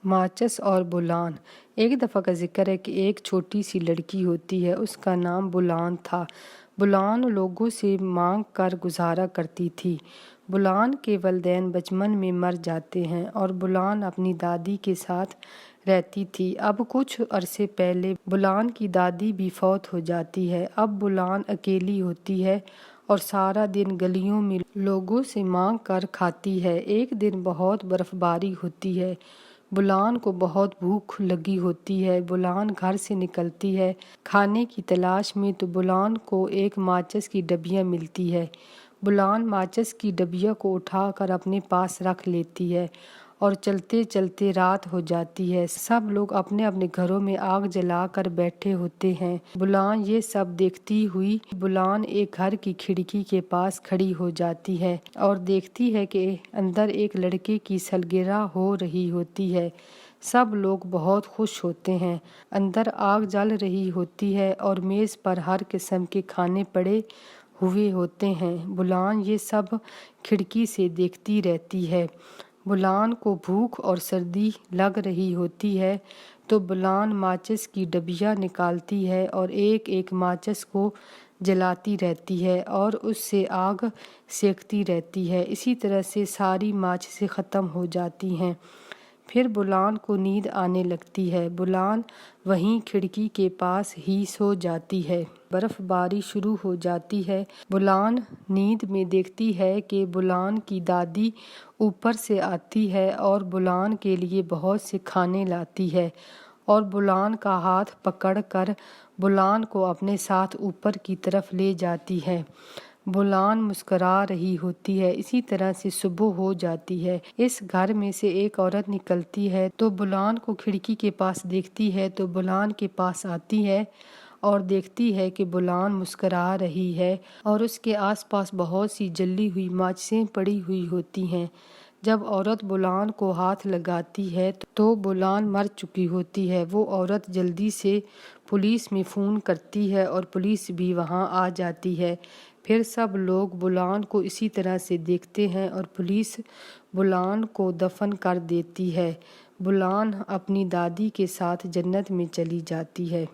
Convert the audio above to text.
ماچس اور بولان۔ ایک دفعہ کا ذکر ہے کہ ایک چھوٹی سی لڑکی ہوتی ہے، اس کا نام بولان تھا۔ بولان لوگوں سے مانگ کر گزارا کرتی تھی۔ بولان کے والدین بچپن میں مر جاتے ہیں اور بولان اپنی دادی کے ساتھ رہتی تھی۔ اب کچھ عرصے پہلے بولان کی دادی بھی فوت ہو جاتی ہے۔ اب بولان اکیلی ہوتی ہے اور سارا دن گلیوں میں لوگوں سے مانگ کر کھاتی ہے۔ ایک دن بہت برف باری ہوتی ہے۔ بولان کو بہت بھوک لگی ہوتی ہے۔ بولان گھر سے نکلتی ہے کھانے کی تلاش میں تو بولان کو ایک ماچس کی ڈبیا ملتی ہے۔ بولان ماچس کی ڈبیا کو اٹھا کر اپنے پاس رکھ لیتی ہے اور چلتے چلتے رات ہو جاتی ہے۔ سب لوگ اپنے اپنے گھروں میں آگ جلا کر بیٹھے ہوتے ہیں۔ بولان یہ سب دیکھتی ہوئی بولان ایک گھر کی کھڑکی کے پاس کھڑی ہو جاتی ہے اور دیکھتی ہے کہ اندر ایک لڑکے کی سالگرہ ہو رہی ہوتی ہے۔ سب لوگ بہت خوش ہوتے ہیں۔ اندر آگ جل رہی ہوتی ہے اور میز پر ہر قسم کے کھانے پڑے ہوئے ہوتے ہیں۔ بولان یہ سب کھڑکی سے دیکھتی رہتی ہے۔ بولان کو بھوک اور سردی لگ رہی ہوتی ہے تو بولان ماچس کی ڈبیا نکالتی ہے اور ایک ایک ماچس کو جلاتی رہتی ہے اور اس سے آگ سینکتی رہتی ہے۔ اسی طرح سے ساری ماچسیں ختم ہو جاتی ہیں۔ پھر بولان کو نیند آنے لگتی ہے۔ بولان وہیں کھڑکی کے پاس ہی سو جاتی ہے۔ برف باری شروع ہو جاتی ہے۔ بولان نیند میں دیکھتی ہے کہ بولان کی دادی اوپر سے آتی ہے اور بولان کے لیے بہت سے کھانے لاتی ہے اور بولان کا ہاتھ پکڑ کر بولان کو اپنے ساتھ اوپر کی طرف لے جاتی ہے۔ بولان مسکرا رہی ہوتی ہے۔ اسی طرح سے صبح ہو جاتی ہے۔ اس گھر میں سے ایک عورت نکلتی ہے تو بولان کو کھڑکی کے پاس دیکھتی ہے تو بولان کے پاس آتی ہے اور دیکھتی ہے کہ بولان مسکرا رہی ہے اور اس کے آس پاس بہت سی جلی ہوئی ماچسیں پڑی ہوئی ہوتی ہیں۔ جب عورت بولان کو ہاتھ لگاتی ہے تو بولان مر چکی ہوتی ہے۔ وہ عورت جلدی سے پولیس میں فون کرتی ہے اور پولیس بھی وہاں آ جاتی ہے۔ پھر سب لوگ بولان کو اسی طرح سے دیکھتے ہیں اور پولیس بولان کو دفن کر دیتی ہے۔ بولان اپنی دادی کے ساتھ جنت میں چلی جاتی ہے۔